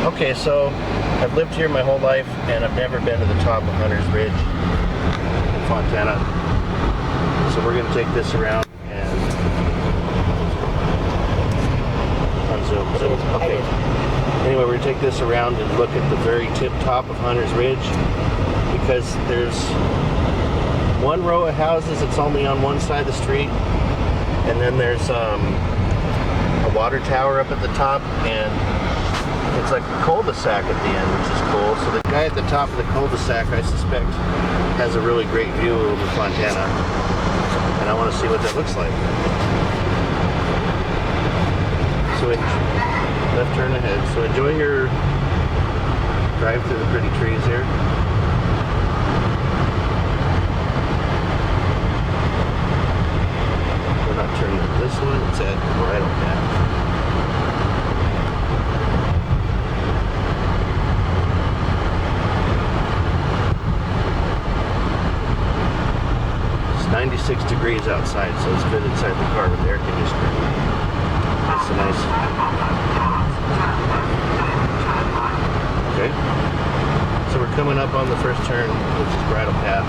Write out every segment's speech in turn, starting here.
Okay, so I've lived here my whole life, and I've never been to the top of Hunter's Ridge in Fontana. So we're going to take this around and zoom. Okay. Anyway, we're going to take this around and look at the very tip top of Hunter's Ridge, because there's one row of houses that's only on one side of the street, and then there's a water tower up at the top, and it's like a cul-de-sac at the end, which is cool. So the guy at the top of the cul-de-sac, I suspect, has a really great view over Fontana, and I want to see what that looks like. So left turn ahead. So enjoy your drive through the pretty trees here. We're not turning at this one, it's at Bridle Path. It's 96 degrees outside, so it's good inside the car with air conditioning. That's a nice. Okay. So we're coming up on the first turn, which is Bridle Path.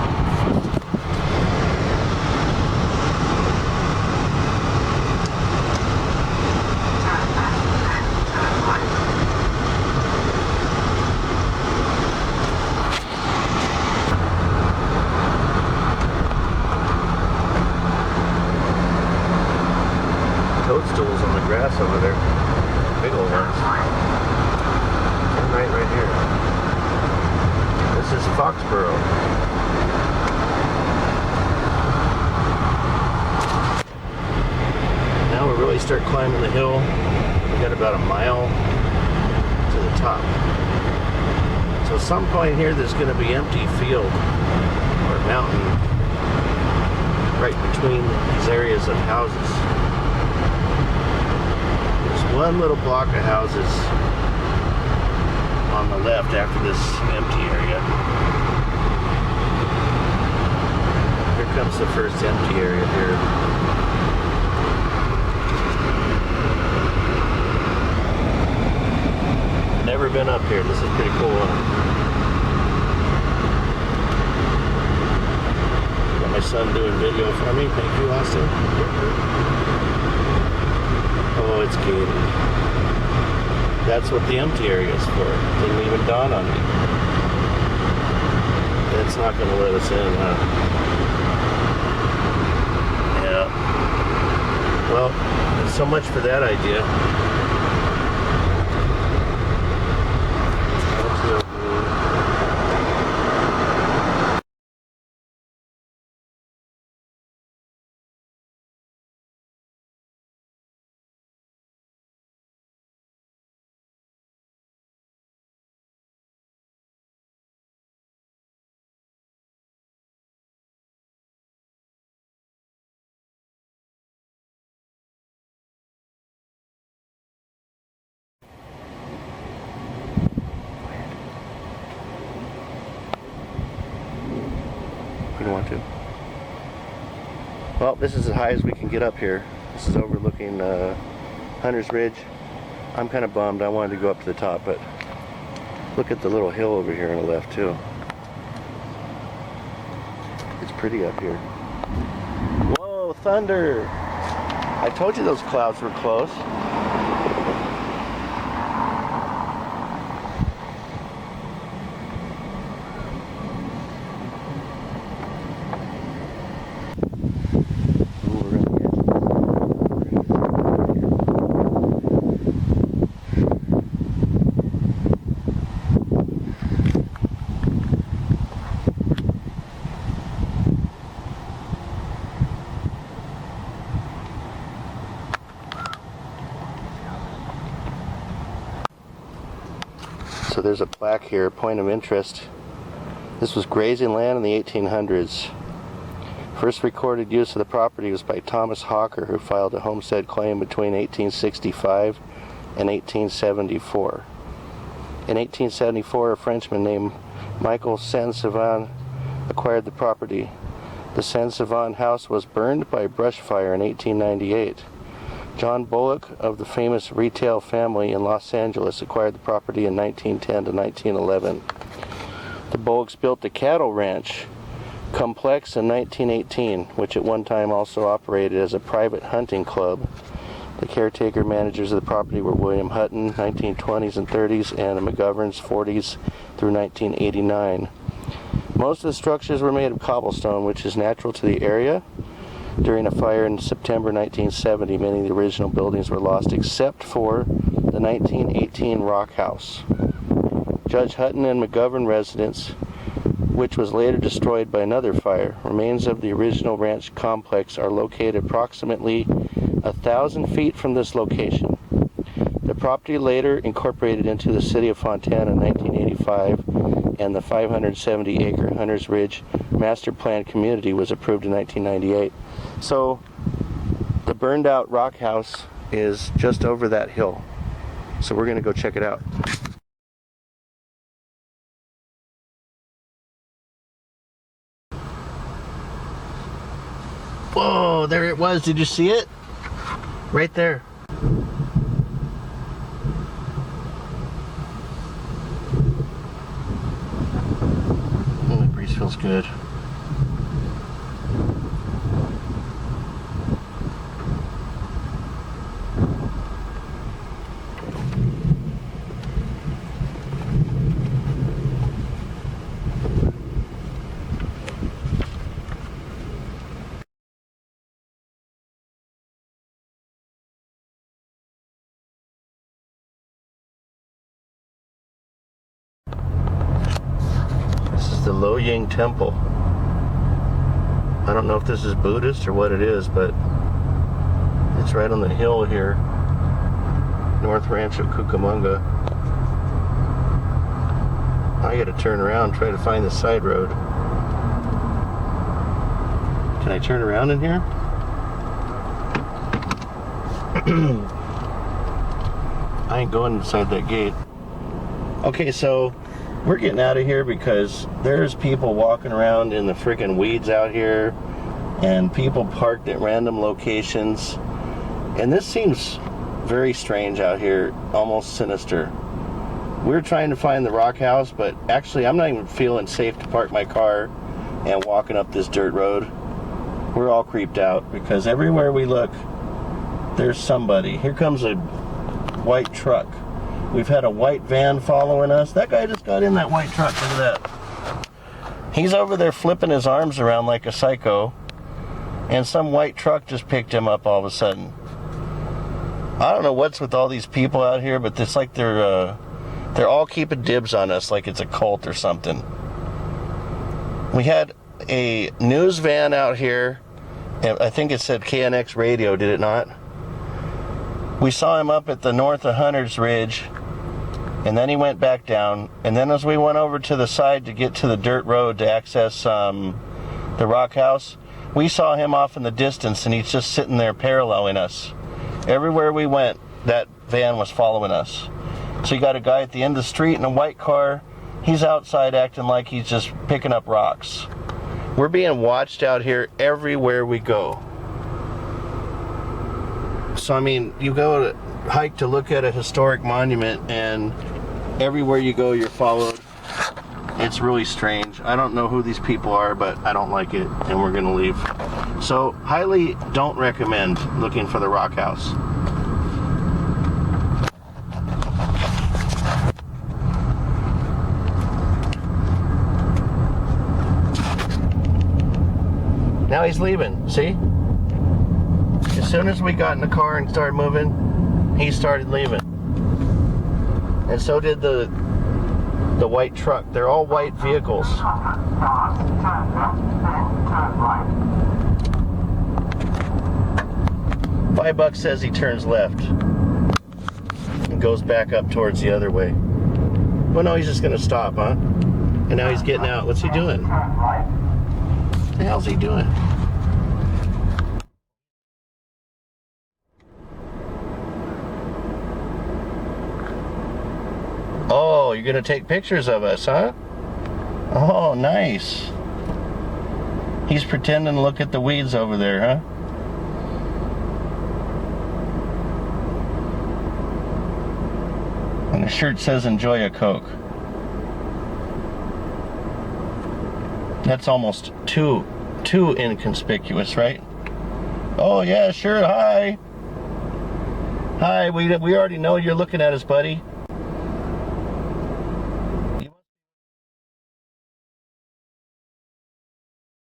Toadstools on the grass over there. Big old ones. Turn right here. This is Foxborough. Now we really start climbing the hill. We got about a mile to the top. So at some point here there's going to be empty field or mountain right between these areas of houses. One little block of houses on the left after this empty area. Here comes the first empty area here. Never been up here. This is pretty cool. Got my son doing video for me. Thank you, Austin. Oh, it's gated. That's what the empty area is for. Didn't even dawn on me. It's not going to let us in, huh? Yeah. Well, so much for that idea. We don't want to. Well, this is as high as we can get up here. This is overlooking Hunter's Ridge. I'm kind of bummed. I wanted to go up to the top, but look at the little hill over here on the left too. It's pretty up here. Whoa, thunder! I told you those clouds were close. So there's a plaque here, point of interest. This was grazing land in the 1800s. First recorded use of the property was by Thomas Hawker, who filed a homestead claim between 1865 and 1874. In 1874, a Frenchman named Michael Saint-Savin acquired the property. The Saint-Savin house was burned by brush fire in 1898. John Bullock of the famous retail family in Los Angeles acquired the property in 1910 to 1911. The Bullocks built the Cattle Ranch complex in 1918, which at one time also operated as a private hunting club. The caretaker managers of the property were William Hutton, 1920s and 30s, and the McGoverns, 40s through 1989. Most of the structures were made of cobblestone, which is natural to the area. During a fire in September 1970, many of the original buildings were lost except for the 1918 Rock House. Judge Hutton and McGovern residence, which was later destroyed by another fire. Remains of the original ranch complex are located approximately 1,000 feet from this location. The property later incorporated into the city of Fontana in 1985, and the 570-acre Hunters Ridge master plan community was approved in 1998. So the burned out rock house is just over that hill. So we're going to go check it out. Whoa, there it was. Did you see it? Right there. Oh, the breeze feels good. The Lo Ying Temple. I don't know if this is Buddhist or what it is, but it's right on the hill here, North Ranch of Cucamonga. I gotta turn around, try to find the side road. Can I turn around in here? I ain't going inside that gate. Okay, so we're getting out of here because there's people walking around in the freaking weeds out here and people parked at random locations. And this seems very strange out here, almost sinister. We're trying to find the rock house, but actually I'm not even feeling safe to park my car and walking up this dirt road. We're all creeped out because everywhere we look, there's somebody. Here comes a white truck. We've had a white van following us. That guy just got in that white truck. Look at that. He's over there flipping his arms around like a psycho. And some white truck just picked him up all of a sudden. I don't know what's with all these people out here, but it's like they're all keeping dibs on us like it's a cult or something. We had a news van out here. And I think it said KNX radio, did it not? We saw him up at the north of Hunters Ridge, and then he went back down. And then as we went over to the side to get to the dirt road to access the rock house, we saw him off in the distance, and he's just sitting there paralleling us. Everywhere we went, that van was following us. So you got a guy at the end of the street in a white car. He's outside acting like he's just picking up rocks. We're being watched out here everywhere we go. So, I mean, you go to hike to look at a historic monument, and everywhere you go, you're followed. It's really strange. I don't know who these people are, but I don't like it, and we're going to leave. So, highly don't recommend looking for the rock house. Now he's leaving, see? As soon as we got in the car and started moving, he started leaving. And so did the white truck. They're all white vehicles. $5 says he turns left and goes back up towards the other way. Well, no, he's just going to stop, huh? And now he's getting out. What's he doing? What the hell's he doing? Oh, you're gonna take pictures of us, huh? Oh, nice. He's pretending to look at the weeds over there, huh? The shirt says enjoy a Coke. That's almost too inconspicuous, right? Oh yeah, sure, hi. Hi, we already know you're looking at us, buddy.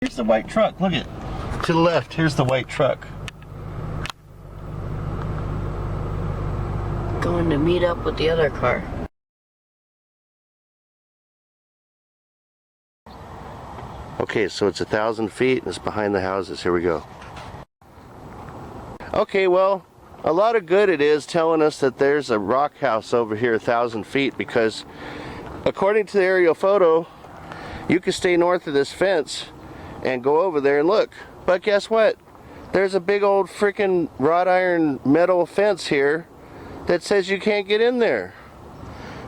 Here's the white truck, look at it. To the left, here's the white truck. Going to meet up with the other car. Okay, so it's 1,000 feet and it's behind the houses. Here we go. Okay, well, a lot of good it is telling us that there's a rock house over here 1,000 feet, because according to the aerial photo, you can stay north of this fence and go over there and look. But guess what? There's a big old freaking wrought iron metal fence here that says you can't get in there.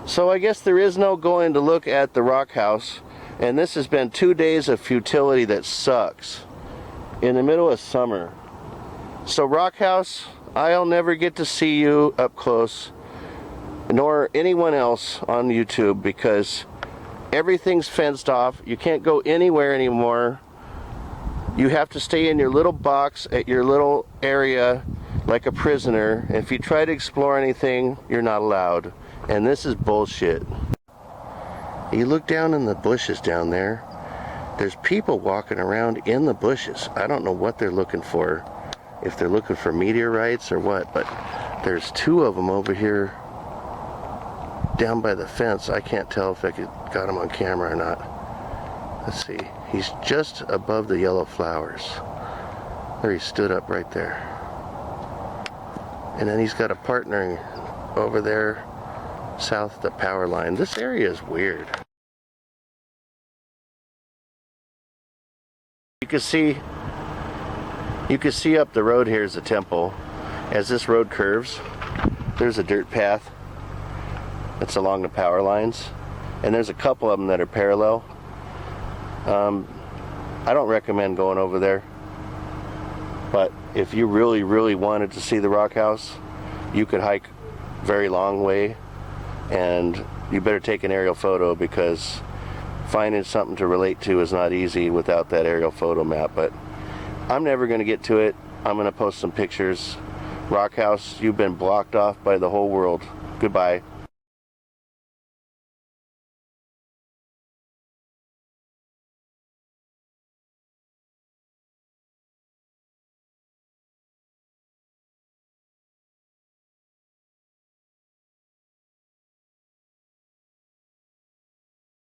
So I guess there is no going to look at the rock house. And this has been 2 days of futility that sucks in the middle of summer. So rock house, I'll never get to see you up close, nor anyone else on YouTube, because everything's fenced off. You can't go anywhere anymore. You have to stay in your little box at your little area like a prisoner. If you try to explore anything, you're not allowed. And this is bullshit. You look down in the bushes down there, there's people walking around in the bushes. I don't know what they're looking for, if they're looking for meteorites or what, but there's 2 of them over here down by the fence. I can't tell if I got him on camera or not. Let's see. He's just above the yellow flowers. There, he stood up right there. And then he's got a partner over there south of the power line. This area is weird. You can see up the road here is a temple. As this road curves, there's a dirt path that's along the power lines, and there's a couple of them that are parallel. I don't recommend going over there, but if you really wanted to see the rock house, you could hike very long way, and you better take an aerial photo, because finding something to relate to is not easy without that aerial photo map. But I'm never going to get to it. I'm going to post some pictures. Rock house, you've been blocked off by the whole world. Goodbye.